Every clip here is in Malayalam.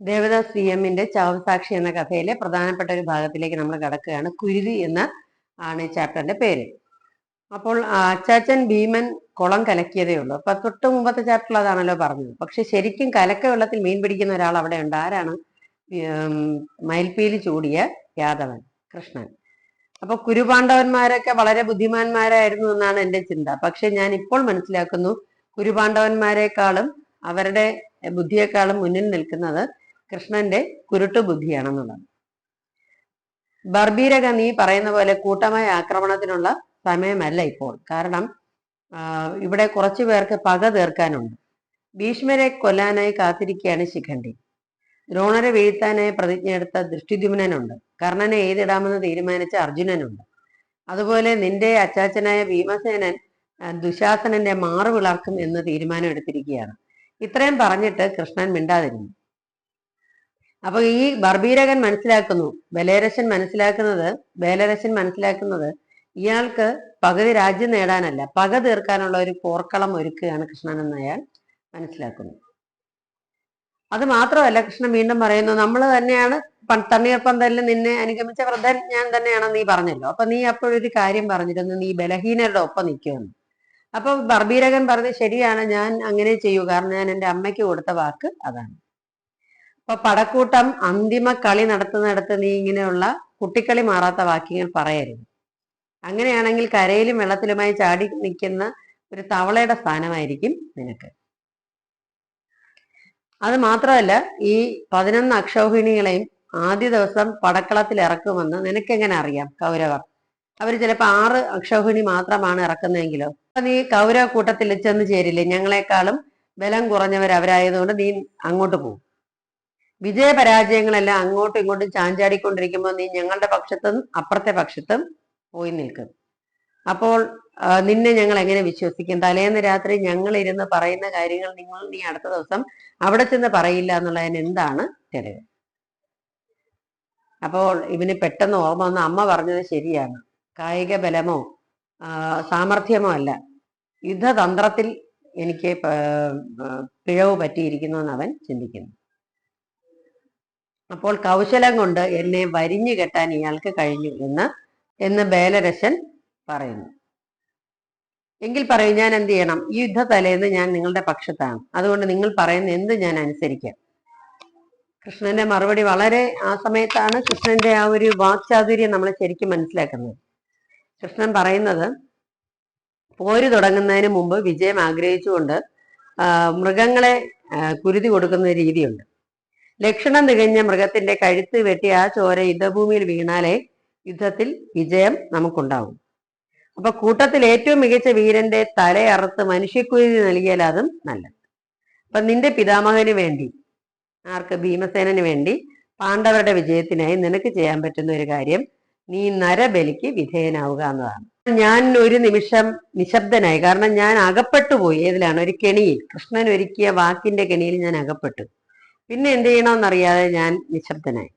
ദേവദാസ് സി എമ്മിന്റെ ചാവുസാക്ഷി എന്ന കഥയിലെ പ്രധാനപ്പെട്ട ഒരു ഭാഗത്തിലേക്ക് നമ്മൾ കടക്കുകയാണ്. കുരുതി എന്ന ആണ് ഈ ചാപ്റ്ററിന്റെ പേര്. അപ്പോൾ അച്ചാച്ചൻ ഭീമൻ കുളം കലക്കിയതേ ഉള്ളൂ. അപ്പൊ തൊട്ട് മുമ്പത്തെ ചാപ്റ്ററിൽ അതാണല്ലോ പറഞ്ഞത്. പക്ഷെ ശരിക്കും കലക്ക വെള്ളത്തിൽ മീൻ പിടിക്കുന്ന ഒരാൾ അവിടെ ഉണ്ട്. ആരാണ്? മയിൽപ്പീലി ചൂടിയ യാദവൻ, കൃഷ്ണൻ. അപ്പൊ കുരുപാണ്ഡവന്മാരൊക്കെ വളരെ ബുദ്ധിമാന്മാരായിരുന്നു എന്നാണ് എന്റെ ചിന്ത. പക്ഷെ ഞാൻ ഇപ്പോൾ മനസ്സിലാക്കുന്നു, കുരുപാണ്ഡവന്മാരെക്കാളും അവരുടെ ബുദ്ധിയെക്കാളും മുന്നിൽ നിൽക്കുന്നത് കൃഷ്ണന്റെ കുരുട്ടു ബുദ്ധിയാണെന്നുള്ളത്. ബർബീരക നീ പറയുന്ന പോലെ കൂട്ടമായ ആക്രമണത്തിനുള്ള സമയമല്ല ഇപ്പോൾ. കാരണം ഇവിടെ കുറച്ചു പേർക്ക് പക തീർക്കാനുണ്ട്. ഭീഷ്മരെ കൊല്ലാനായി കാത്തിരിക്കുകയാണ് ശിഖണ്ഡി. ദ്രോണരെ വീഴ്ത്താനായി പ്രതിജ്ഞയെടുത്ത ദൃഷ്ടിദ്യുമ്നനുണ്ട്. കർണനെ എഴുതിടാമെന്ന് തീരുമാനിച്ച അർജുനനുണ്ട്. അതുപോലെ നിന്റെ അച്ചാച്ചനായ ഭീമസേനൻ ദുശാസനന്റെ മാറു വിളർക്കും എന്ന് തീരുമാനം എടുത്തിരിക്കുകയാണ്. ഇത്രയും പറഞ്ഞിട്ട് കൃഷ്ണൻ മിണ്ടാതിരുന്നു. അപ്പൊ ഈ ബർബീരകൻ മനസ്സിലാക്കുന്നു, ബേലരശൻ മനസ്സിലാക്കുന്നത് ഇയാൾക്ക് പകുതി രാജ്യം നേടാനല്ല, പക തീർക്കാനുള്ള ഒരു പോർക്കളം ഒരുക്കുകയാണ് കൃഷ്ണൻ എന്ന് അയാൾ മനസ്സിലാക്കുന്നു. അത് മാത്രമല്ല, കൃഷ്ണൻ വീണ്ടും പറയുന്നു, നമ്മൾ തന്നെയാണ് തണ്ണീർപ്പന്തലിൽ നിന്നെ അനുഗമിച്ച വൃദ്ധൻ ഞാൻ തന്നെയാണെന്ന് നീ പറഞ്ഞല്ലോ. അപ്പൊ നീ അപ്പോഴൊരു കാര്യം പറഞ്ഞിരുന്നു, നീ ബലഹീനരുടെ ഒപ്പം നിൽക്കുമെന്ന്. അപ്പൊ ബർബീരകൻ പറഞ്ഞു, ശരിയാണ്, ഞാൻ അങ്ങനെ ചെയ്യൂ, കാരണം ഞാൻ എൻ്റെ അമ്മയ്ക്ക് കൊടുത്ത വാക്ക് അതാണ്. അപ്പൊ പടക്കൂട്ടം അന്തിമ കളി നടത്തുന്നിടത്ത് നീ ഇങ്ങനെയുള്ള കുട്ടിക്കളി മാറാത്ത വാക്യങ്ങൾ പറയരുത്. അങ്ങനെയാണെങ്കിൽ കരയിലും വെള്ളത്തിലുമായി ചാടി നിൽക്കുന്ന ഒരു തവളയുടെ സ്ഥാനമായിരിക്കും നിനക്ക്. അത് മാത്രമല്ല, ഈ 11 അക്ഷൗഹിണികളെയും ആദ്യ ദിവസം പടക്കളത്തിൽ ഇറക്കുമെന്ന് നിനക്കെങ്ങനെ അറിയാം? കൗരവർ അവർ ചിലപ്പോൾ 6 അക്ഷൗഹിണി മാത്രമാണ് ഇറക്കുന്നതെങ്കിലോ? അപ്പൊ നീ കൗരവ കൂട്ടത്തിൽ ചെന്ന് ചേരില്ലേ? ഞങ്ങളെക്കാളും ബലം കുറഞ്ഞവർ അവരായതുകൊണ്ട് നീ അങ്ങോട്ട് പോകും. വിജയപരാജയങ്ങളെല്ലാം അങ്ങോട്ടും ഇങ്ങോട്ടും ചാഞ്ചാടിക്കൊണ്ടിരിക്കുമ്പോൾ നീ ഞങ്ങളുടെ പക്ഷത്തും അപ്പുറത്തെ പക്ഷത്തും പോയി നിൽക്കും. അപ്പോൾ നിന്നെ ഞങ്ങൾ എങ്ങനെ വിശ്വസിക്കും? തലേന്ന് രാത്രി ഞങ്ങൾ ഇരുന്ന് പറയുന്ന കാര്യങ്ങൾ നീ അടുത്ത ദിവസം അവിടെ ചെന്ന് പറയില്ല എന്നുള്ളതിന് എന്താണ് തെളിവ്? അപ്പോൾ ഇവന് പെട്ടെന്ന് ഓർമ്മ വന്ന, അമ്മ പറഞ്ഞത് ശരിയാണ്, കായിക ബലമോ സാമർഥ്യമോ അല്ല, യുദ്ധതന്ത്രത്തിൽ എനിക്ക് പിഴവ് പറ്റിയിരിക്കുന്നു എന്ന് അവൻ ചിന്തിക്കുന്നു. അപ്പോൾ കൗശലം കൊണ്ട് എന്നെ വരിഞ്ഞു കെട്ടാൻ ഇയാൾക്ക് കഴിഞ്ഞു എന്ന് ബേലരശൻ പറയുന്നു. എങ്കിൽ പറയൂ, ഞാൻ എന്ത് ചെയ്യണം? ഈ യുദ്ധ തലേന്ന് ഞാൻ നിങ്ങളുടെ പക്ഷത്താണ്, അതുകൊണ്ട് നിങ്ങൾ പറയുന്ന എന്ത് ഞാൻ അനുസരിക്കാം. കൃഷ്ണന്റെ മറുപടി വളരെ, ആ സമയത്താണ് കൃഷ്ണന്റെ ആ ഒരു വാക്ചാതുര്യം നമ്മൾ ശരിക്കും മനസ്സിലാക്കുന്നത്. കൃഷ്ണൻ പറയുന്നത്, പോര് തുടങ്ങുന്നതിന് മുമ്പ് വിജയം ആഗ്രഹിച്ചുകൊണ്ട് മൃഗങ്ങളെ കുരുതി കൊടുക്കുന്ന രീതിയുണ്ട്. ലക്ഷണം തികഞ്ഞ മൃഗത്തിന്റെ കഴുത്ത് വെട്ടി ആ ചോര യുദ്ധഭൂമിയിൽ വീണാലേ യുദ്ധത്തിൽ വിജയം നമുക്കുണ്ടാവും. അപ്പൊ കൂട്ടത്തിൽ ഏറ്റവും മികച്ച വീരന്റെ തലയറുത്ത് മനുഷ്യക്കുരുതി നൽകിയാൽ അതും നല്ലത്. അപ്പൊ നിന്റെ പിതാമഹന് വേണ്ടി, ആർക്ക്? ഭീമസേനന് വേണ്ടി, പാണ്ഡവരുടെ വിജയത്തിനായി നിനക്ക് ചെയ്യാൻ പറ്റുന്ന ഒരു കാര്യം, നീ നരബലിക്ക് വിധേയനാവുക എന്നതാണ്. ഞാൻ ഒരു നിമിഷം നിശബ്ദനായി. കാരണം ഞാൻ അകപ്പെട്ടു പോയി. ഏതിലാണ്? ഒരു കെണിയിൽ, കൃഷ്ണൻ ഒരുക്കിയ വാക്കിന്റെ കെണിയിൽ ഞാൻ അകപ്പെട്ടു. പിന്നെ എന്ത് ചെയ്യണമെന്നറിയാതെ ഞാൻ നിശബ്ദനായി.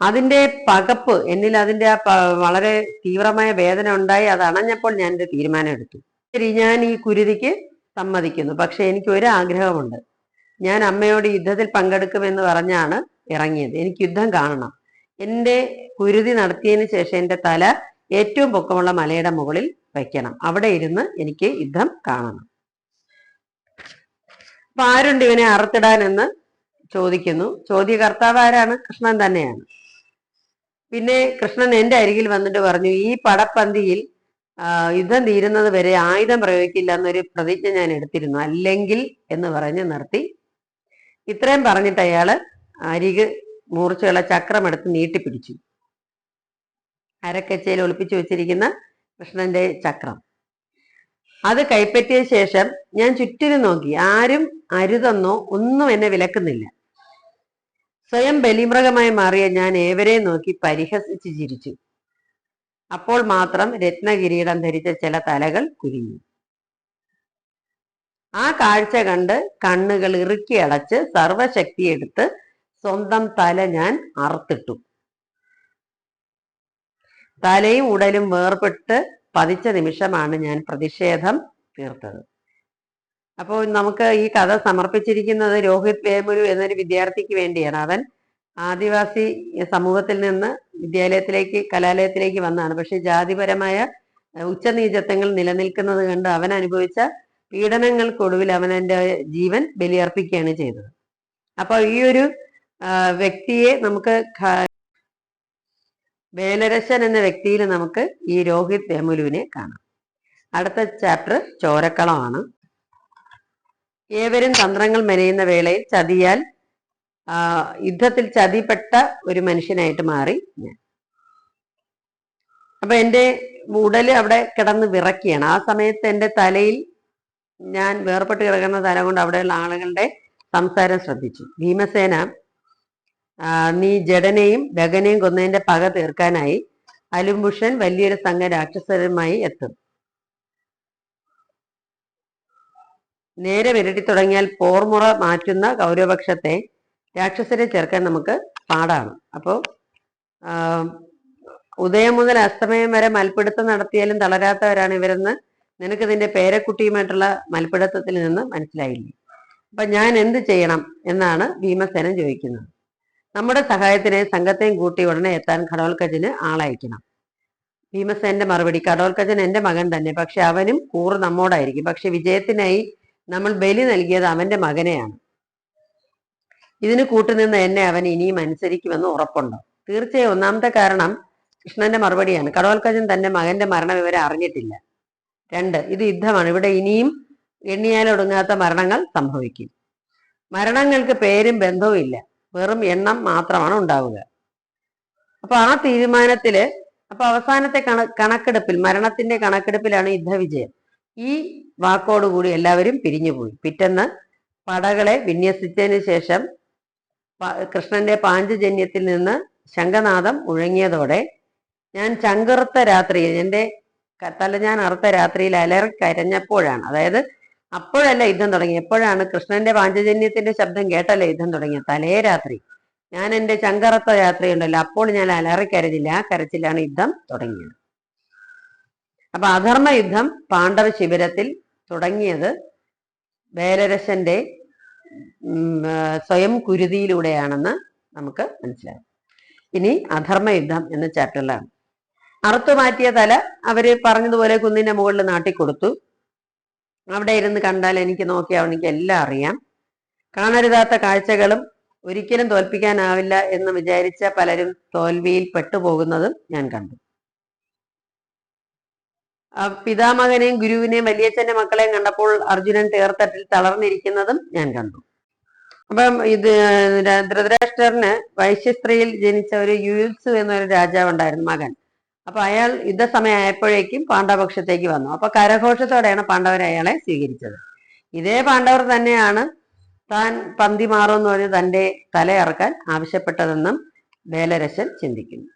അതിന്റെ പകപ്പ് എന്നിൽ, അതിന്റെ ആ വളരെ തീവ്രമായ വേദന ഉണ്ടായി. അത് അണഞ്ഞപ്പോൾ ഞാൻ ഒരു തീരുമാനം എടുത്തു. ശരി, ഞാൻ ഈ കുരുതിക്ക് സമ്മതിക്കുന്നു. പക്ഷെ എനിക്ക് ഒരു ആഗ്രഹമുണ്ട്. ഞാൻ അമ്മയോട് യുദ്ധത്തിൽ പങ്കെടുക്കുമെന്ന് പറഞ്ഞാണ് ഇറങ്ങിയത്. എനിക്ക് യുദ്ധം കാണണം. എൻ്റെ കുരുതി നടത്തിയതിന് ശേഷം എൻ്റെ തല ഏറ്റവും പൊക്കമുള്ള മലയുടെ മുകളിൽ വയ്ക്കണം. അവിടെ ഇരുന്ന് എനിക്ക് യുദ്ധം കാണണം. അപ്പൊ ആരുണ്ട് ഇവനെ അറുത്തിടാൻ എന്ന് ചോദിക്കുന്നു. ചോദ്യകർത്താവ് ആരാണ്? കൃഷ്ണൻ തന്നെയാണ്. പിന്നെ കൃഷ്ണൻ എൻ്റെ അരികിൽ വന്നിട്ട് പറഞ്ഞു, ഈ പടപ്പന്തിയിൽ യുദ്ധം തീരുന്നത് വരെ ആയുധം പ്രയോഗിക്കില്ല എന്നൊരു പ്രതിജ്ഞ ഞാൻ എടുത്തിരുന്നു, അല്ലെങ്കിൽ എന്ന് പറഞ്ഞ് നിർത്തി. ഇത്രയും പറഞ്ഞിട്ട് അയാള് അരിക് മൂർച്ചയുള്ള ചക്രം എടുത്ത് നീട്ടിപ്പിടിച്ചു. അരക്കച്ചയിൽ ഒളിപ്പിച്ചു വെച്ചിരിക്കുന്ന കൃഷ്ണന്റെ ചക്രം അത് കൈപ്പറ്റിയ ശേഷം ഞാൻ ചുറ്റിനും നോക്കി. ആരും അരുതെന്നോ ഒന്നും എന്നെ വിലക്കുന്നില്ല. സ്വയം ബലിമൃഗമായി മാറിയ ഞാൻ ഏവരെയും നോക്കി പരിഹസിച്ച് ചിരിച്ചു. അപ്പോൾ മാത്രം രത്നകിരീടം ധരിച്ച ചില തലകൾ കുനിഞ്ഞു. ആ കാഴ്ച കണ്ട് കണ്ണുകൾ ഇറുക്കി അടച്ച് സർവശക്തി എടുത്ത് സ്വന്തം തല ഞാൻ അറുത്തിട്ടു. തലയും ഉടലും വേർപെട്ട് പതിച്ച നിമിഷമാണ് ഞാൻ പ്രതിഷേധം തീർത്തത്. അപ്പോൾ നമുക്ക് ഈ കഥ സമർപ്പിച്ചിരിക്കുന്നത് രോഹിത് വേമുലു എന്നൊരു വിദ്യാർത്ഥിക്ക് വേണ്ടിയാണ്. അവൻ ആദിവാസി സമൂഹത്തിൽ നിന്ന് കലാലയത്തിലേക്ക് വന്നതാണ്. പക്ഷെ ജാതിപരമായ ഉച്ചനീചത്വങ്ങൾ നിലനിൽക്കുന്നത് കണ്ട് അവൻ അനുഭവിച്ച പീഡനങ്ങൾക്കൊടുവിൽ അവൻ എൻ്റെ ജീവൻ ബലിയർപ്പിക്കുകയാണ് ചെയ്തത്. അപ്പൊ ഈ ഒരു വ്യക്തിയെ നമുക്ക് വേലരശൻ എന്ന വ്യക്തിയിൽ നമുക്ക് ഈ രോഹിത് വേമുലുവിനെ കാണാം. അടുത്ത ചാപ്റ്റർ ചോരക്കളമാണ്. ഏവരും തന്ത്രങ്ങൾ മെനയുന്ന വേളയിൽ യുദ്ധത്തിൽ ചതിപ്പെട്ട ഒരു മനുഷ്യനായിട്ട് മാറി ഞാൻ. അപ്പൊ എൻ്റെ ഉടല് അവിടെ കിടന്ന് വിറക്കുകയാണ്. ആ സമയത്ത് എൻ്റെ തലയിൽ ഞാൻ വേർപെട്ട് കിടക്കുന്ന തല കൊണ്ട് അവിടെയുള്ള ആളുകളുടെ സംസാരം ശ്രദ്ധിച്ചു. ഭീമസേന, നീ ജഡനെയും ഭഗനെയും കൊന്നതിന്റെ പക തീർക്കാനായി അലുംബുഷൻ വലിയൊരു സംഘം രാക്ഷസരുമായി എത്തും. നേരെ വിരട്ടി തുടങ്ങിയാൽ പോർമുറ മാറ്റുന്ന കൗരവപക്ഷത്തെ രാക്ഷസരെ ചേർക്കാൻ നമുക്ക് പാടാണ്. അപ്പോൾ ഉദയം മുതൽ അസ്തമയം വരെ മൽപ്പിടുത്തം നടത്തിയാലും തളരാത്തവരാണ് ഇവരെന്ന് നിനക്ക് ഇതിന്റെ പേരക്കുട്ടിയുമായിട്ടുള്ള മൽപ്പിടുത്തത്തിൽ നിന്ന് മനസ്സിലായില്ലേ? അപ്പൊ ഞാൻ എന്ത് ചെയ്യണം എന്നാണ് ഭീമസേനൻ ചോദിക്കുന്നത്. നമ്മുടെ സഹായത്തിനായി സംഘത്തെയും കൂട്ടി ഉടനെ എത്താൻ ഘടോൽക്കജന് ആളയക്കണം. ഭീമസേന്റെ മറുപടി, ഘടോൽക്കജൻ എന്റെ മകൻ തന്നെ, പക്ഷെ അവനും കൂറ് നമ്മോടായിരിക്കും. പക്ഷെ വിജയത്തിനായി നമ്മൾ ബലി നൽകിയത് അവന്റെ മകനെയാണ്. ഇതിന് കൂട്ടുനിന്ന് എന്നെ അവൻ ഇനിയും അനുസരിക്കുമെന്ന് ഉറപ്പുണ്ടോ? തീർച്ചയായും. ഒന്നാമത്തെ കാരണം കൃഷ്ണന്റെ മറുപടിയാണ്. ഘടോൽക്കജൻ തന്റെ മകന്റെ മരണവിവരം അറിഞ്ഞിട്ടില്ല. 2, ഇത് യുദ്ധമാണ്. ഇവിടെ ഇനിയും എണ്ണിയാലൊടുങ്ങാത്ത മരണങ്ങൾ സംഭവിക്കും. മരണങ്ങൾക്ക് പേരും ബന്ധവും ഇല്ല, വെറും എണ്ണം മാത്രമാണ് ഉണ്ടാവുക. അപ്പൊ ആ തീരുമാനത്തില് അവസാനത്തെ കണക്കെടുപ്പിൽ, മരണത്തിന്റെ കണക്കെടുപ്പിലാണ് യുദ്ധവിജയം. ഈ വാക്കോടുകൂടി എല്ലാവരും പിരിഞ്ഞുപോയി. പിറ്റെന്ന് പടകളെ വിന്യസിച്ചതിന് ശേഷം കൃഷ്ണന്റെ പാഞ്ചജന്യത്തിൽ നിന്ന് ശംഖനാദം മുഴങ്ങിയതോടെ ഞാൻ ചങ്കറുത്ത രാത്രിയിൽ, എൻ്റെ ഞാൻ അറുത്ത രാത്രിയിൽ അലറി കരഞ്ഞപ്പോഴാണ്, അതായത് അപ്പോഴല്ല യുദ്ധം തുടങ്ങി, എപ്പോഴാണ് കൃഷ്ണന്റെ പാഞ്ചജന്യത്തിന്റെ ശബ്ദം കേട്ടല്ലേ യുദ്ധം തുടങ്ങിയത്? തലേ രാത്രി ഞാൻ എൻ്റെ ചങ്കറത്ത രാത്രി ഉണ്ടല്ലോ, അപ്പോൾ ഞാൻ അലറിക്കരഞ്ഞില്ല. ആ കരച്ചിലാണ് യുദ്ധം തുടങ്ങിയത്. അപ്പൊ അധർമ്മ യുദ്ധം പാണ്ഡവ ശിബിരത്തിൽ തുടങ്ങിയത് വേലരശന്റെ സ്വയം കുരുതിയിലൂടെയാണെന്ന് നമുക്ക് മനസ്സിലാകും. ഇനി അധർമ്മ യുദ്ധം എന്ന ചാപ്റ്ററിലാണ്. അറുത്തുമാറ്റിയ തല അവര് പറഞ്ഞതുപോലെ കുന്നിന്റെ മുകളിൽ നാട്ടിക്കൊടുത്തു. അവിടെ ഇരുന്ന് കണ്ടാൽ എനിക്ക് നോക്കിയാൽ എനിക്ക് എല്ലാം അറിയാം. കാണരുതാത്ത കാഴ്ചകളും ഒരിക്കലും തോൽപ്പിക്കാനാവില്ല എന്ന് വിചാരിച്ച പലരും തോൽവിയിൽ പെട്ടുപോകുന്നതും ഞാൻ കണ്ടു. പിതാമകനെയും ഗുരുവിനെയും വലിയച്ഛന്റെ മക്കളെയും കണ്ടപ്പോൾ അർജുനൻ തേർത്തട്ടിൽ തളർന്നിരിക്കുന്നതും ഞാൻ കണ്ടു. അപ്പം ഇത് ധൃതരാഷ്ട്രന് വൈശ്യസ്ത്രീയിൽ ജനിച്ച ഒരു യുയുത്സു എന്നൊരു രാജാവ് ഉണ്ടായിരുന്നു, മകൻ. അപ്പൊ അയാൾ യുദ്ധസമയമായപ്പോഴേക്കും പാണ്ഡവപക്ഷത്തേക്ക് വന്നു. അപ്പൊ കരഘോഷത്തോടെയാണ് പാണ്ഡവർ അയാളെ സ്വീകരിച്ചത്. ഇതേ പാണ്ഡവർ തന്നെയാണ് താൻ പന്തി മാറുമെന്ന് പറഞ്ഞ് തന്റെ തലയറക്കാൻ ആവശ്യപ്പെട്ടതെന്നും വേലരശൻ ചിന്തിക്കുന്നു.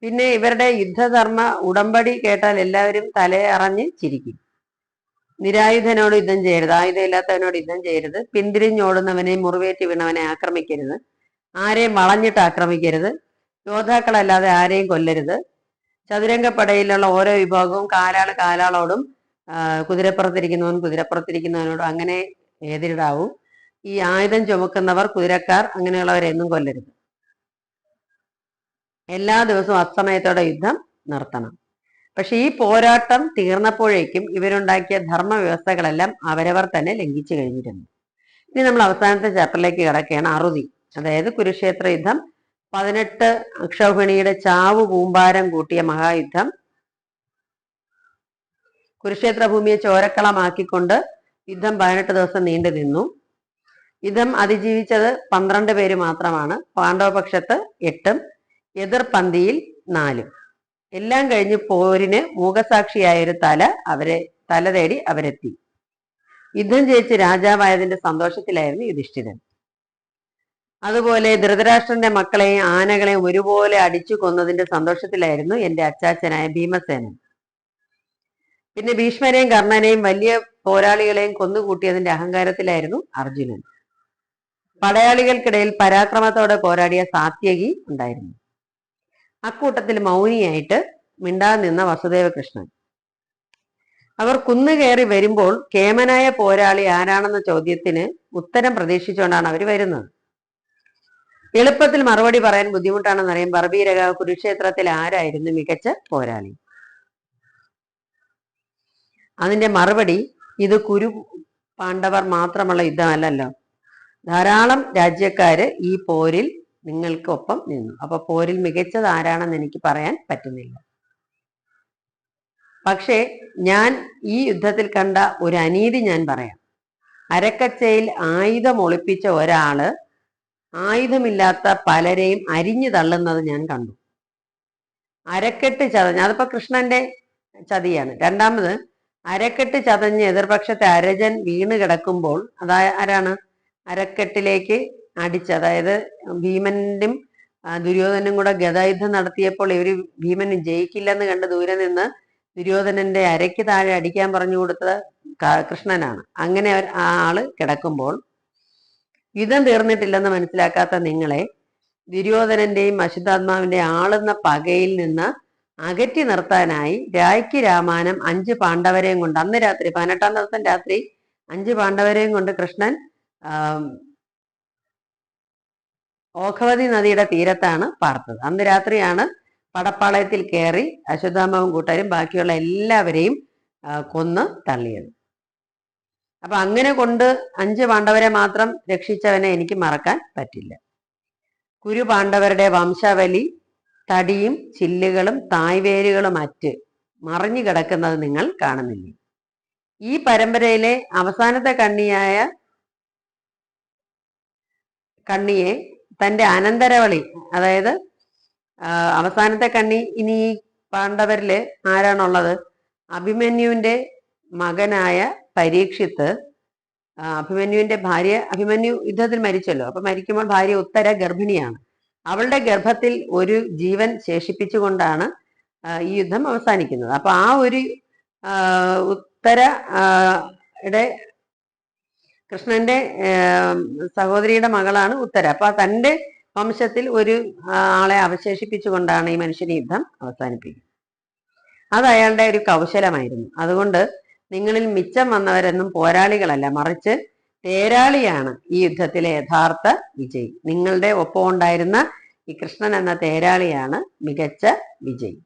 പിന്നെ ഇവരുടെ യുദ്ധധർമ്മ ഉടമ്പടി കേട്ടാൽ എല്ലാവരും തലയറഞ്ഞ് ചിരിക്കും. നിരായുധനോട് യുദ്ധം ചെയ്യരുത്, ആയുധമില്ലാത്തവനോട് യുദ്ധം ചെയ്യരുത്, പിന്തിരിഞ്ഞോടുന്നവനെ, മുറിവേറ്റ് വീണവനെ ആക്രമിക്കരുത്, ആരെയും വളഞ്ഞിട്ട് ആക്രമിക്കരുത്, യോദ്ധാക്കളല്ലാതെ ആരെയും കൊല്ലരുത്, ചതുരംഗപ്പടയിലുള്ള ഓരോ വിഭാഗവും കാലാളോടും കുതിരപ്പുറത്തിരിക്കുന്നവൻ കുതിരപ്പുറത്തിരിക്കുന്നവനോടും അങ്ങനെ എതിരിടാവൂ. ഈ ആയുധം ചുമക്കുന്നവർ, കുതിരക്കാർ, അങ്ങനെയുള്ളവരെയൊന്നും കൊല്ലരുത്. എല്ലാ ദിവസവും അസ്തമയത്തോടെ യുദ്ധം നിർത്തണം. പക്ഷെ ഈ പോരാട്ടം തീർന്നപ്പോഴേക്കും ഇവരുണ്ടാക്കിയ ധർമ്മ വ്യവസ്ഥകളെല്ലാം അവരവർ തന്നെ ലംഘിച്ചു കഴിഞ്ഞിരുന്നു. ഇനി നമ്മൾ അവസാനത്തെ ചാപ്റ്ററിലേക്ക് കിടക്കുകയാണ്. അറുതി, അതായത് കുരുക്ഷേത്ര യുദ്ധം. 18 അക്ഷൗഹിണിയുടെ ചാവു കൂമ്പാരം കൂട്ടിയ മഹായുദ്ധം. കുരുക്ഷേത്ര ഭൂമിയെ ചോരക്കളമാക്കിക്കൊണ്ട് യുദ്ധം 18 ദിവസം നീണ്ടു നിന്നു. യുദ്ധം അതിജീവിച്ചത് 12 പേര് മാത്രമാണ്. പാണ്ഡവപക്ഷത്ത് 8, എതിർപന്തിയിൽ 4. എല്ലാം കഴിഞ്ഞ് പോരിന് മൂകസാക്ഷിയായൊരു തല തേടി അവരെത്തി. യുദ്ധം ജയിച്ച് രാജാവായതിന്റെ സന്തോഷത്തിലായിരുന്നു യുധിഷ്ഠിരൻ. അതുപോലെ ധൃതരാഷ്ട്രന്റെ മക്കളെയും ആനകളെയും ഒരുപോലെ അടിച്ചു കൊന്നതിന്റെ സന്തോഷത്തിലായിരുന്നു എൻ്റെ അച്ചാച്ചനായ ഭീമസേനൻ. പിന്നെ ഭീഷ്മരെയും കർണനെയും വലിയ പോരാളികളെയും കൊന്നുകൂട്ടിയതിന്റെ അഹങ്കാരത്തിലായിരുന്നു അർജുനൻ. പടയാളികൾക്കിടയിൽ പരാക്രമത്തോടെ പോരാടിയ സാത്യകി ഉണ്ടായിരുന്നു. അക്കൂട്ടത്തിൽ മൗനിയായിട്ട് മിണ്ടാതെ നിന്ന വസുദേവകൃഷ്ണൻ. അവർ കുന്നു കയറി വരുമ്പോൾ കേമനായ പോരാളി ആരാണെന്ന ചോദ്യത്തിന് ഉത്തരം പ്രതീക്ഷിച്ചുകൊണ്ടാണ് അവർ വരുന്നത്. എളുപ്പത്തിൽ മറുപടി പറയാൻ ബുദ്ധിമുട്ടാണെന്നറിയാം. ബർബീരക, കുരുക്ഷേത്രത്തിൽ ആരായിരുന്നു മികച്ച പോരാളി? അതിന്റെ മറുപടി, ഇത് കുരു പാണ്ഡവർ മാത്രമുള്ള യുദ്ധമല്ലല്ലോ, ധാരാളം രാജ്യക്കാര് ഈ പോരിൽ നിങ്ങൾക്കൊപ്പം നിന്നു. അപ്പൊ പോരിൽ മികച്ചത് ആരാണെന്ന് എനിക്ക് പറയാൻ പറ്റുന്നില്ല. പക്ഷേ ഞാൻ ഈ യുദ്ധത്തിൽ കണ്ട ഒരു അനീതി ഞാൻ പറയാം. അരക്കച്ചയിൽ ആയുധം ഒളിപ്പിച്ച ഒരാള് ആയുധമില്ലാത്ത പലരെയും അരിഞ്ഞു തള്ളുന്നത് ഞാൻ കണ്ടു. അരക്കെട്ട് ചതഞ്ഞ്, അതിപ്പോ കൃഷ്ണന്റെ ചതിയാണ്. രണ്ടാമത്, അരക്കെട്ട് ചതഞ്ഞ് എതിർപക്ഷത്തെ അരജൻ വീണ് കിടക്കുമ്പോൾ ആരാണ് അരക്കെട്ടിലേക്ക് അടിച്ച്, അതായത് ഭീമനും ദുര്യോധനും കൂടെ ഗദായുദ്ധം നടത്തിയപ്പോൾ ഇവര് ഭീമന് ജയിക്കില്ലെന്ന് കണ്ട് ദൂരെ നിന്ന് ദുര്യോധനന്റെ അരയ്ക്ക് താഴെ അടിക്കാൻ പറഞ്ഞു കൊടുത്തത് കൃഷ്ണനാണ്. അങ്ങനെ ആ ആള് കിടക്കുമ്പോൾ യുദ്ധം തീർന്നിട്ടില്ലെന്ന് മനസ്സിലാക്കാത്ത നിങ്ങളെ ദുര്യോധനന്റെയും അശുദ്ധാത്മാവിന്റെ ആളുന്ന പകയിൽ നിന്ന് അകറ്റി നിർത്താനായി രായ്ക്ക് രാമാനം 5 പാണ്ഡവരെയും കൊണ്ട് അന്ന് രാത്രി 18-ാം ദിവസം രാത്രി 5 പാണ്ഡവരെയും കൊണ്ട് കൃഷ്ണൻ ഓഘവതി നദിയുടെ തീരത്താണ് പാർത്തത്. അന്ന് രാത്രിയാണ് പടപ്പാളയത്തിൽ കയറി അശ്വത്ഥാമാവും കൂട്ടരും ബാക്കിയുള്ള എല്ലാവരെയും കൊന്ന് തള്ളിയത്. അപ്പൊ അങ്ങനെ കൊണ്ട് 5 പാണ്ഡവരെ മാത്രം രക്ഷിച്ചവനെ എനിക്ക് മറക്കാൻ പറ്റില്ല. കുരു പാണ്ഡവരുടെ വംശാവലി തടിയും ചില്ലുകളും തായ്വേരുകളും അറ്റ് മറിഞ്ഞു കിടക്കുന്നത് നിങ്ങൾ കാണുന്നില്ലേ? ഈ പരമ്പരയിലെ അവസാനത്തെ കണ്ണിയെ തന്റെ അനന്തരവളി, അതായത് അവസാനത്തെ കണ്ണി ഇനി ഈ പാണ്ഡവരില് ആരാണുള്ളത്? അഭിമന്യുവിന്റെ മകനായ പരീക്ഷിത്ത്, അഭിമന്യുവിന്റെ ഭാര്യ, അഭിമന്യു യുദ്ധത്തിൽ മരിച്ചല്ലോ. അപ്പൊ മരിക്കുമ്പോൾ ഭാര്യ ഉത്തര ഗർഭിണിയാണ്. അവളുടെ ഗർഭത്തിൽ ഒരു ജീവൻ ശേഷിപ്പിച്ചുകൊണ്ടാണ് ഈ യുദ്ധം അവസാനിക്കുന്നത്. അപ്പൊ ആ ഒരു ഉത്തരയുടെ കൃഷ്ണന്റെ സഹോദരിയുടെ മകളാണ് ഉത്തര. അപ്പൊ തന്റെ വംശത്തിൽ ഒരു ആളെ അവശേഷിപ്പിച്ചുകൊണ്ടാണ് ഈ മനുഷ്യന് യുദ്ധം അവസാനിപ്പിക്കുന്നത്. അത് അയാളുടെ ഒരു കൗശലമായിരുന്നു. അതുകൊണ്ട് നിങ്ങളിൽ മിച്ചം വന്നവരെന്നും പോരാളികളല്ല, മറിച്ച് തേരാളിയാണ് ഈ യുദ്ധത്തിലെ യഥാർത്ഥ വിജയി. നിങ്ങളുടെ ഒപ്പം ഉണ്ടായിരുന്ന ഈ കൃഷ്ണൻ എന്ന തേരാളിയാണ് മികച്ച വിജയി.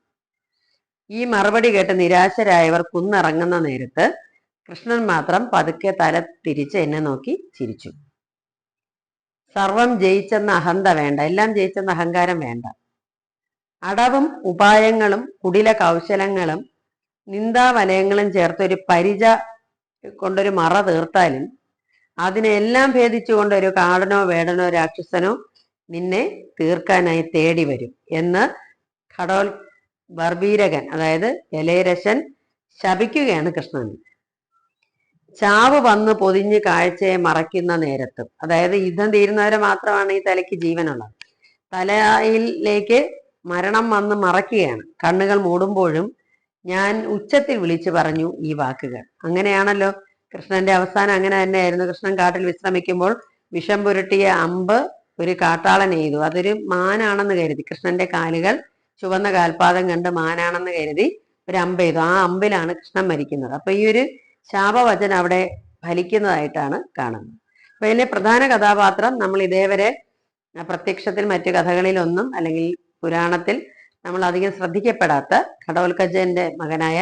ഈ മറുപടി കേട്ട് നിരാശരായവർ കുന്നിറങ്ങുന്ന നേരത്ത് കൃഷ്ണൻ മാത്രം പതുക്കെ തല തിരിച്ച് എന്നെ നോക്കി ചിരിച്ചു. സർവം ജയിച്ചെന്ന അഹന്ത വേണ്ട, എല്ലാം ജയിച്ചെന്ന അഹങ്കാരം വേണ്ട. അടവും ഉപായങ്ങളും കുടില കൗശലങ്ങളും നിന്ദാവലയങ്ങളും ചേർത്തൊരു പരിച കൊണ്ടൊരു മറ തീർത്താലും അതിനെല്ലാം ഭേദിച്ചുകൊണ്ട് ഒരു കാടനോ വേടനോ രാക്ഷസനോ നിന്നെ തീർക്കാനായി തേടി വരും എന്ന് ഖഡോൽ ബർബീരകൻ, അതായത് ഇളയരശൻ ശപിക്കുകയാണ് കൃഷ്ണന്. ചാവ് വന്ന് പൊതിഞ്ഞ് കാഴ്ചയെ മറയ്ക്കുന്ന നേരത്തും, അതായത് യുദ്ധം തീരുന്നവരെ മാത്രമാണ് ഈ തലയ്ക്ക് ജീവനുള്ളത്. തലയിലേക്ക് മരണം വന്ന് മറയ്ക്കുകയാണ്. കണ്ണുകൾ മൂടുമ്പോഴും ഞാൻ ഉച്ചത്തിൽ വിളിച്ചു പറഞ്ഞു ഈ വാക്കുകൾ. അങ്ങനെയാണല്ലോ കൃഷ്ണന്റെ അവസാനം, അങ്ങനെ തന്നെയായിരുന്നു. കൃഷ്ണൻ കാട്ടിൽ വിശ്രമിക്കുമ്പോൾ വിഷം പുരട്ടിയ അമ്പ് ഒരു കാട്ടാളൻ എയ്തു. അതൊരു മാനാണെന്ന് കരുതി, കൃഷ്ണന്റെ കാലുകൾ ചുവന്ന കാൽപാദം കണ്ട് മാനാണെന്ന് കരുതി ഒരു അമ്പ് എയ്തു. ആ അമ്പിലാണ് കൃഷ്ണൻ മരിക്കുന്നത്. അപ്പൊ ഈ ഒരു ശാപവചനം അവിടെ ഫലിക്കുന്നതായിട്ടാണ് കാണുന്നത്. അപ്പൊ ഇതിലെ പ്രധാന കഥാപാത്രം നമ്മൾ ഇതേവരെ പ്രത്യക്ഷത്തിൽ മറ്റു കഥകളിലൊന്നും അല്ലെങ്കിൽ പുരാണത്തിൽ നമ്മൾ അധികം ശ്രദ്ധിക്കപ്പെടാത്ത ഘടോൽക്കജന്റെ മകനായ